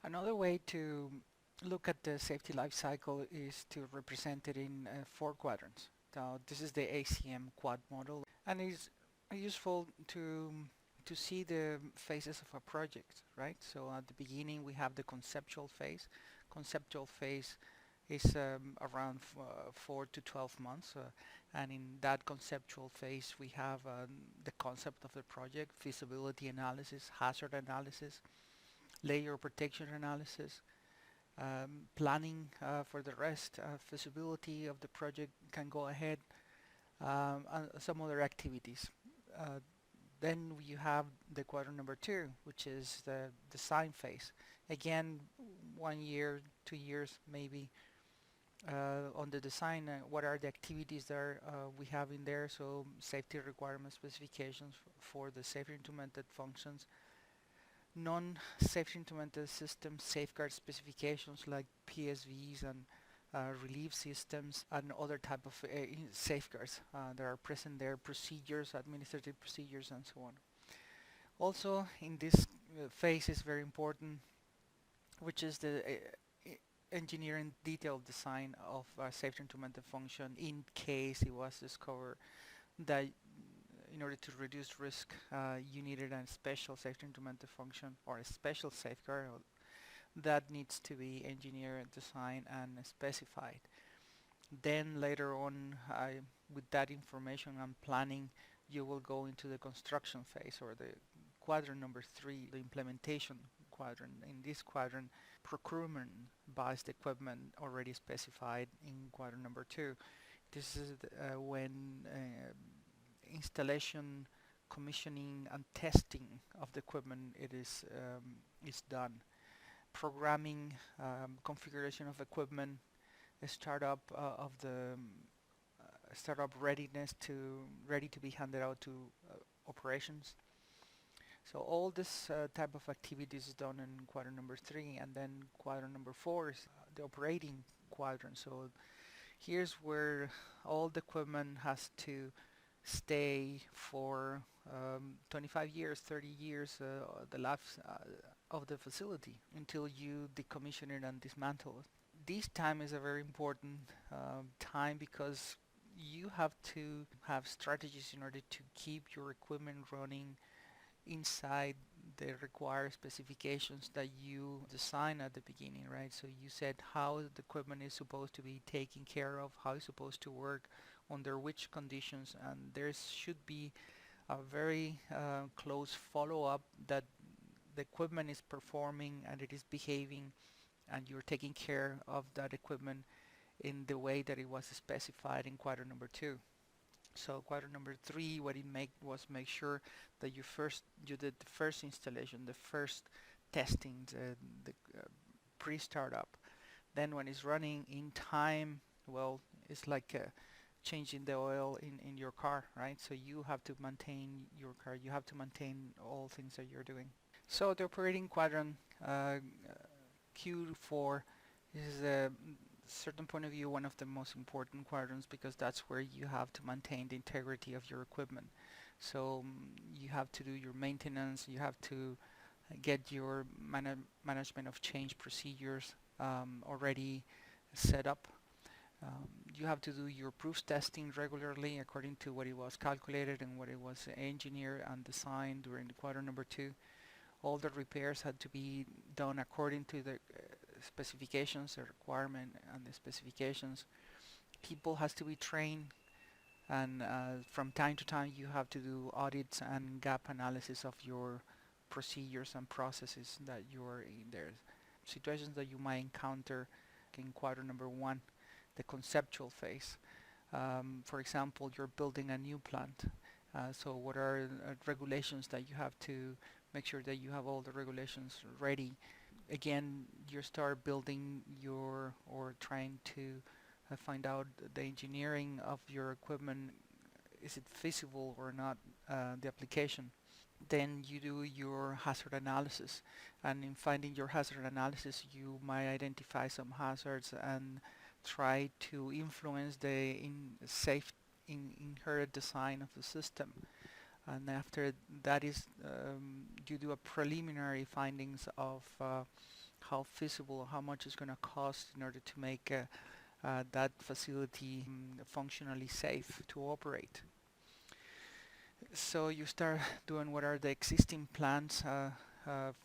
Another way to look at the safety life cycle is to represent it in four quadrants. Now, this is the ACM Quad Model, and it's useful to see the phases of a project, right? So at the beginning we have the conceptual phase. Conceptual phase is around 4 to 12 months, and in that conceptual phase we have the concept of the project, feasibility analysis, hazard analysis, layer protection analysis, planning for the rest, feasibility of the project can go ahead, and some other activities. Uh, then you have the quadrant number two, which is the design phase. Again, 1 year, 2 years maybe on the design. What are the activities that we have in there? So safety requirement specifications for the safety implemented functions, non-safety implemented system safeguard specifications like PSVs and relief systems and other type of safeguards that are present there, procedures, administrative procedures, and so on. Also, in this phase is very important, which is the engineering detailed design of a safety implemented function in case it was discovered that in order to reduce risk, you needed a special safety implemented function or a special safeguard that needs to be engineered, designed, and specified. Then later on, with that information and planning, you will go into the construction phase or the quadrant number three, the implementation quadrant. In this quadrant, procurement buys the equipment already specified in quadrant number two. This is when installation, commissioning, and testing of the equipment it is done. Programming, configuration of equipment, the startup of the startup readiness to ready to be handed out to operations. So all this type of activities is done in quadrant number three, and then quadrant number four is the operating quadrant. So here's where all the equipment has to stay for 25 years, 30 years, the life of the facility until you decommission it and dismantle it. This time is a very important time because you have to have strategies in order to keep your equipment running inside the required specifications that you design at the beginning, right? So you said how the equipment is supposed to be taken care of, how it's supposed to work, under which conditions, and there should be a very close follow-up that the equipment is performing and it is behaving and you're taking care of that equipment in the way that it was specified in quadrant number two. So quadrant number three, what it was make sure that you did the first installation, the first testing, the pre-startup. Then when it's running in time, well, it's like changing the oil in your car, right? So you have to maintain your car, you have to maintain all things that you're doing. So the operating quadrant Q4 is a certain point of view one of the most important quadrants because that's where you have to maintain the integrity of your equipment. So you have to do your maintenance, you have to get your management of change procedures already set up. You have to do your proofs testing regularly according to what it was calculated and what it was engineered and designed during the quadrant number two. All the repairs had to be done according to the specifications, the requirement and the specifications. People has to be trained, and from time to time you have to do audits and gap analysis of your procedures and processes that you are in there. Situations that you might encounter in quadrant number one, the conceptual phase. For example, you're building a new plant. So what are regulations that you have to make sure that you have all the regulations ready? Again, you start building or trying to find out the engineering of your equipment. Is it feasible or not, the application? Then you do your hazard analysis, and in finding your hazard analysis you might identify some hazards and try to influence the inherent design of the system. And after that is you do a preliminary findings of how feasible, how much it's going to cost in order to make that facility functionally safe to operate. So you start doing what are the existing plans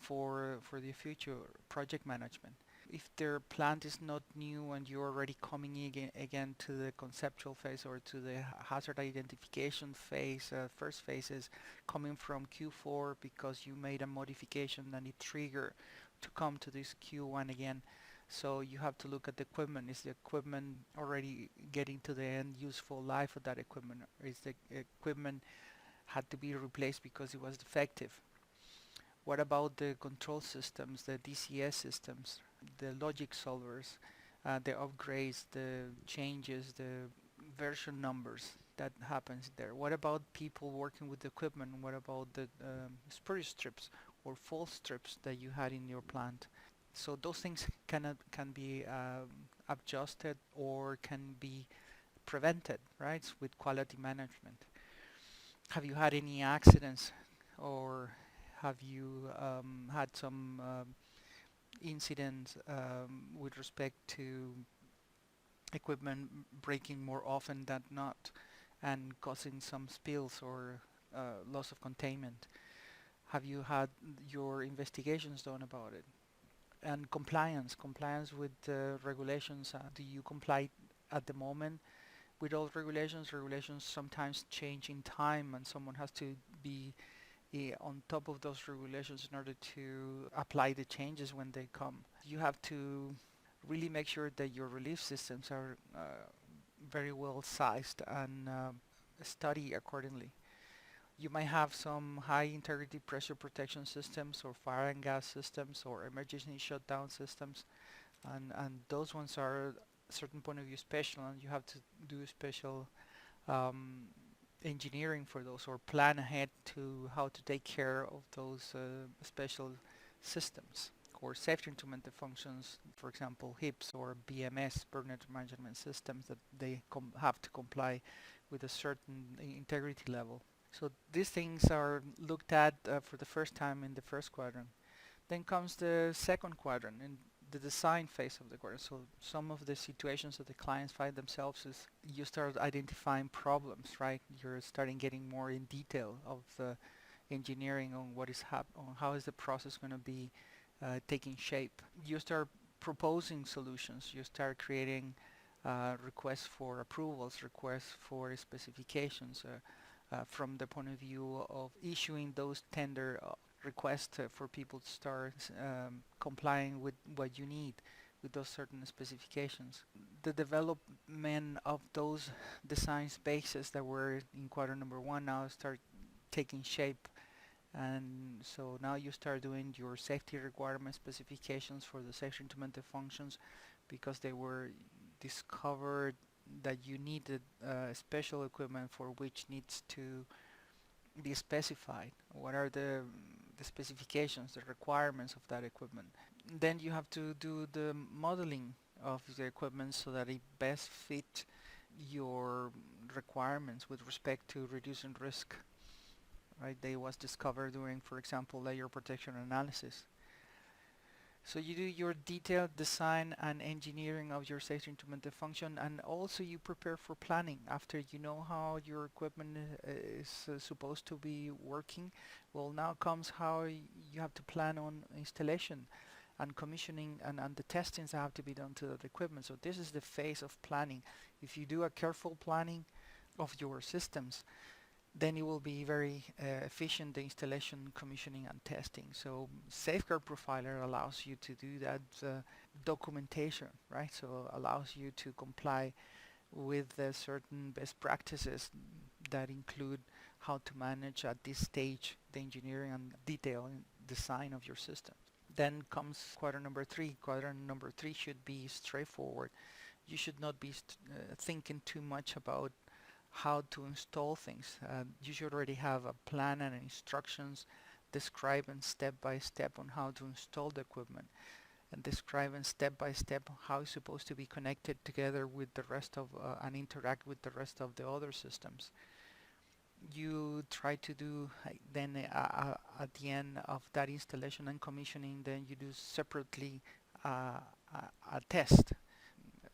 for the future project management. If their plant is not new and you're already coming again to the conceptual phase or to the hazard identification phase, first phase is coming from Q4 because you made a modification and it triggered to come to this Q1 again. So you have to look at the equipment. Is the equipment already getting to the end useful life of that equipment? Or is the equipment had to be replaced because it was defective? What about the control systems, the DCS systems, the logic solvers, the upgrades, the changes, the version numbers that happens there? What about people working with the equipment? What about the spurious strips or false strips that you had in your plant? So those things can be adjusted or can be prevented, right, with quality management. Have you had any accidents, or have you had some incidents with respect to equipment breaking more often than not and causing some spills or loss of containment? Have you had your investigations done about it? And compliance with regulations. Do you comply at the moment with all regulations? Regulations sometimes change in time, and someone has to be on top of those regulations in order to apply the changes when they come. You have to really make sure that your relief systems are very well sized and study accordingly. You might have some high integrity pressure protection systems or fire and gas systems or emergency shutdown systems, and those ones are a certain point of view special, and you have to do special engineering for those or plan ahead to how to take care of those special systems or safety intermittent functions, for example HIPS or BMS, burn management systems, that they have to comply with a certain integrity level. So these things are looked at for the first time in the first quadrant. Then comes the second quadrant in the design phase of the quadrant. So some of the situations that the clients find themselves is you start identifying problems, right? You're starting getting more in detail of the engineering on what is on how is the process going to be taking shape. You start proposing solutions. You start creating requests for approvals, requests for specifications. From the point of view of issuing those tender requests for people to start complying with what you need with those certain specifications. The development of those design spaces that were in quadrant number one now start taking shape, and so now you start doing your safety requirement specifications for the safety implemented functions because they were discovered that you needed special equipment for which needs to be specified. What are the specifications, the requirements of that equipment? Then you have to do the modeling of the equipment so that it best fit your requirements with respect to reducing risk. Right? They was discovered during, for example, layer protection analysis. So you do your detailed design and engineering of your safety implemented function, and also you prepare for planning. After you know how your equipment is supposed to be working, well, now comes how you have to plan on installation and commissioning and the testings that have to be done to that equipment. So this is the phase of planning. If you do a careful planning of your systems, then it will be very efficient, the installation, commissioning, and testing. So SafeGuard Profiler allows you to do that documentation, right? So allows you to comply with certain best practices that include how to manage at this stage the engineering and detail and design of your system. Then comes quadrant number three. Quadrant number three should be straightforward. You should not be thinking too much about how to install things. You should already have a plan and instructions describing step by step on how to install the equipment, and describing step by step how it's supposed to be connected together with the rest of and interact with the rest of the other systems. You try to do then at the end of that installation and commissioning, then you do separately a test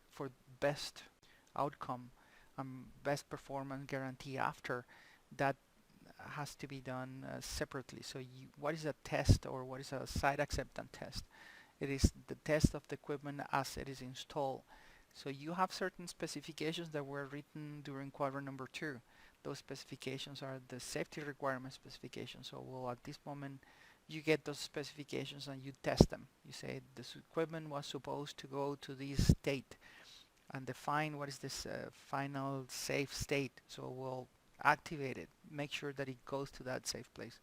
for best outcome and best performance guarantee after that has to be done separately. So what is a test, or what is a site acceptance test? It is the test of the equipment as it is installed. So you have certain specifications that were written during quadrant number 2. Those specifications are the safety requirement specifications. So well, at this moment you get those specifications and you test them. You say this equipment was supposed to go to this state and define what is this final safe state. So we'll activate it, make sure that it goes to that safe place.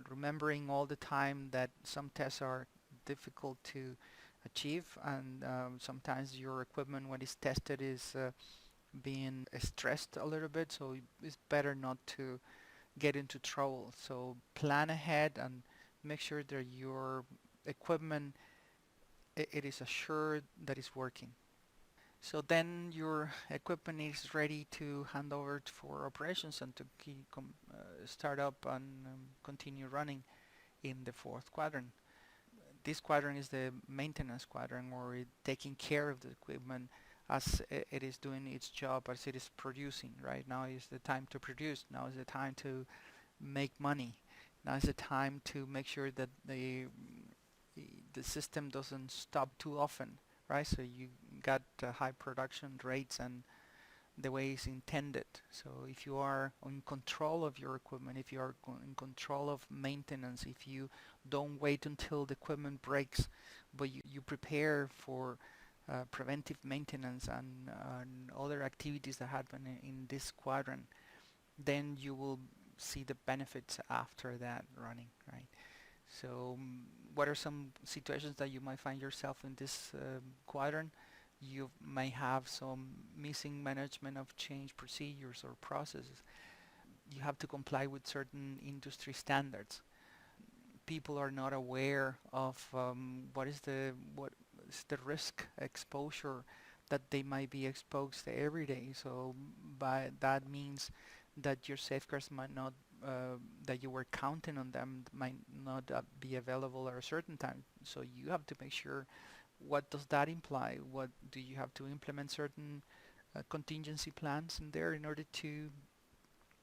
Remembering all the time that some tests are difficult to achieve, and sometimes your equipment when it's tested is being stressed a little bit, so it's better not to get into trouble. So plan ahead and make sure that your equipment it is assured that it's working. So then your equipment is ready to hand over for operations and to start up and continue running in the fourth quadrant. This quadrant is the maintenance quadrant, or taking care of the equipment as it is doing its job, as it is producing. Right now is the time to produce. Now is the time to make money. Now is the time to make sure that the system doesn't stop too often, right? So you got high production rates and the way it's intended. So if you are in control of your equipment, if you are in control of maintenance, if you don't wait until the equipment breaks, but you prepare for preventive maintenance and other activities that happen in this quadrant, then you will see the benefits after that running, right? So what are some situations that you might find yourself in this quadrant? You may have some missing management of change procedures or processes. You have to comply with certain industry standards. People are not aware of what is the risk exposure that they might be exposed to every day. So by that means that your safeguards might not that you were counting on them might not be available at a certain time. So you have to make sure what does that imply? What do you have to implement certain contingency plans in there in order to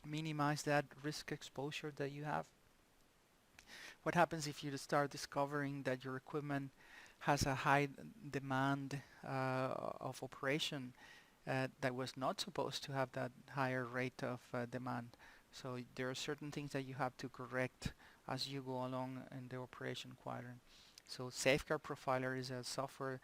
minimize that risk exposure that you have? What happens if you start discovering that your equipment has a high demand of operation that was not supposed to have that higher rate of demand? So there are certain things that you have to correct as you go along in the operation quadrant. So SafeGuard Profiler is a software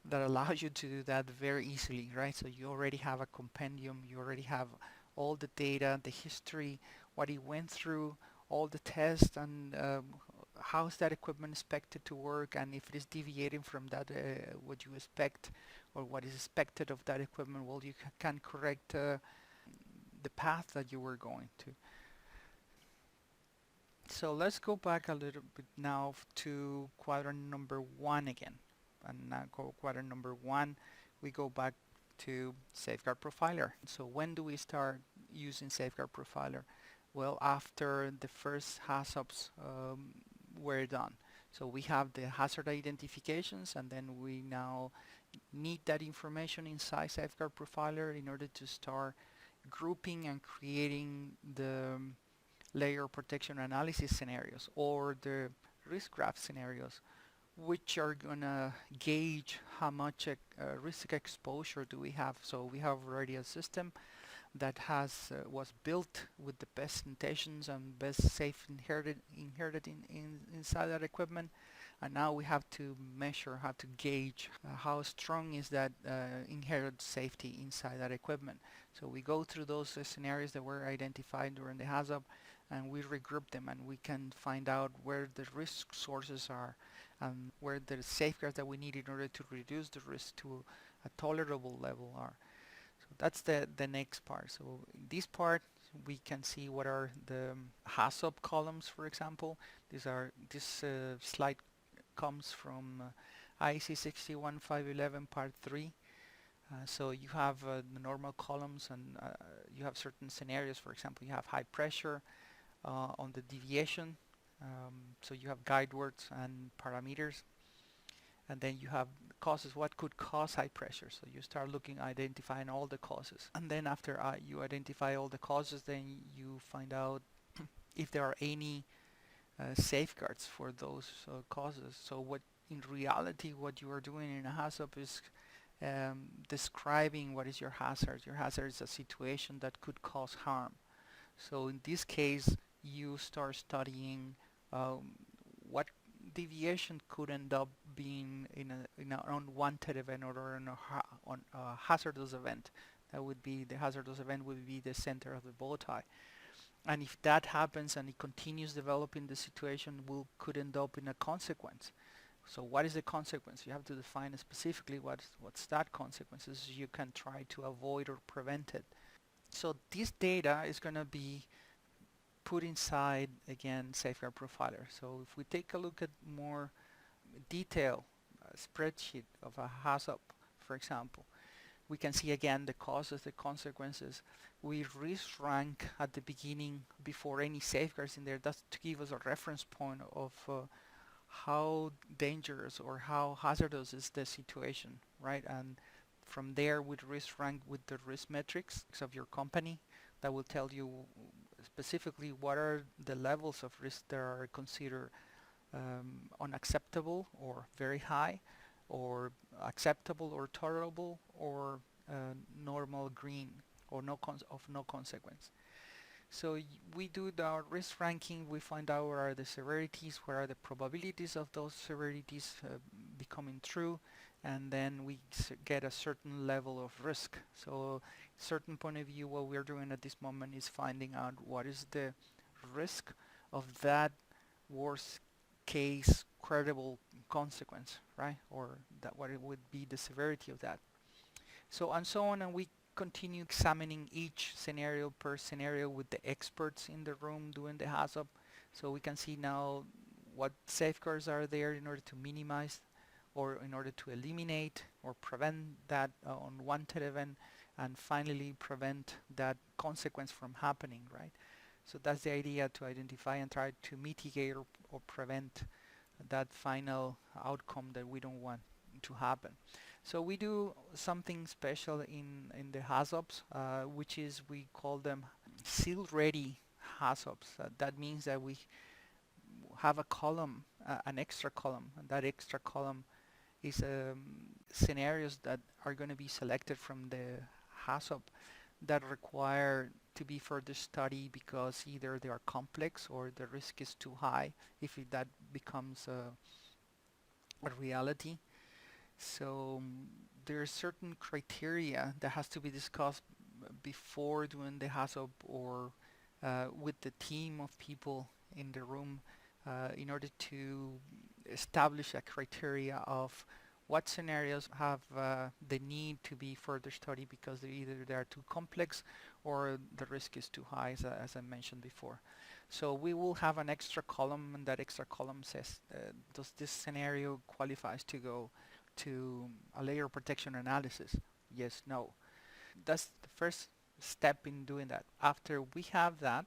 that allows you to do that very easily, right? So you already have a compendium, you already have all the data, the history, what it went through, all the tests, and how is that equipment expected to work, and if it is deviating from that, what you expect or what is expected of that equipment, well, you can correct the path that you were going to. So let's go back a little bit now to quadrant number 1 again. And now quadrant number 1, we go back to SafeGuard Profiler. So when do we start using SafeGuard Profiler? Well, after the first HAZOPs were done. So we have the hazard identifications, and then we now need that information inside SafeGuard Profiler in order to start grouping and creating the layer protection analysis scenarios or the risk graph scenarios, which are gonna gauge how much risk exposure do we have. So we have already a system that was built with the best intentions and best safe inherited inside that equipment, and now we have to measure, how to gauge how strong is that inherent safety inside that equipment. So we go through those scenarios that were identified during the HAZOP, and we regroup them, and we can find out where the risk sources are and where the safeguards that we need in order to reduce the risk to a tolerable level are. So that's the next part. So in this part we can see what are the HAZOP columns, for example. This slide comes from IEC 61511 part 3. So you have the normal columns, and you have certain scenarios. For example, you have high pressure on the deviation. So you have guide words and parameters, and then you have causes. What could cause high pressure? So you start looking, identifying all the causes, and then after you identify all the causes, then you find out if there are any safeguards for those causes. So what in reality what you are doing in a HAZOP is describing what is your hazard. Your hazard is a situation that could cause harm. So in this case, you start studying what deviation could end up being in an unwanted event or on a hazardous event. That would be the hazardous event would be the center of the bow tie. And if that happens and it continues developing, the situation could end up in a consequence. So what is the consequence? You have to define specifically what's that consequence, so you can try to avoid or prevent it. So this data is going to be put inside, again, SafeGuard Profiler. So if we take a look at more detail spreadsheet of a HAZOP, for example, we can see again the causes, the consequences. We risk rank at the beginning before any safeguards in there. That's to give us a reference point of how dangerous or how hazardous is the situation, right? And from there, we'd risk rank with the risk metrics of your company that will tell you specifically what are the levels of risk that are considered unacceptable or very high, or acceptable or tolerable, or normal green, or of no consequence. So we do our risk ranking, we find out what are the severities, what are the probabilities of those severities becoming true, and then we get a certain level of risk. So certain point of view, what we're doing at this moment is finding out what is the risk of that worst case credible consequence, right? Or that what it would be the severity of that. So and so on, and we continue examining each scenario per scenario with the experts in the room doing the HAZOP. So we can see now what safeguards are there in order to minimize or in order to eliminate or prevent that unwanted event, and finally prevent that consequence from happening, right? So that's the idea, to identify and try to mitigate or prevent that final outcome that we don't want to happen. So we do something special in the HAZOPs, which is we call them SIL Ready HAZOPs. That means that we have a column, an extra column, and that extra column is scenarios that are going to be selected from the HAZOP that require to be further studied because either they are complex or the risk is too high if that becomes a reality. So there are certain criteria that has to be discussed before doing the HAZOP or with the team of people in the room in order to establish a criteria of what scenarios have the need to be further studied because they are too complex or the risk is too high, as I mentioned before. So we will have an extra column, and that extra column says, does this scenario qualifies to go to a layer protection analysis? Yes, no. That's the first step in doing that. After we have that,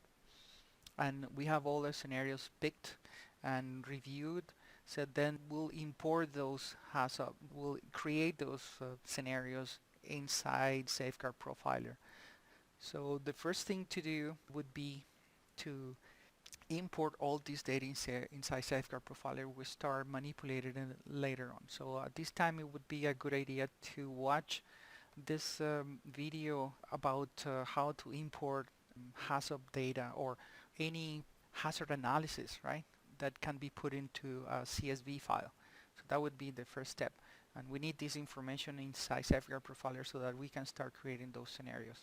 and we have all the scenarios picked and reviewed, so then we'll import those HAZOP, we'll create those scenarios inside SafeGuard Profiler. So the first thing to do would be to import all this data inside SafeGuard Profiler. We start manipulating it later on. So at this time it would be a good idea to watch this video about how to import HAZOP data or any hazard analysis, right? That can be put into a CSV file. So that would be the first step. And we need this information inside SafeGuard Profiler so that we can start creating those scenarios.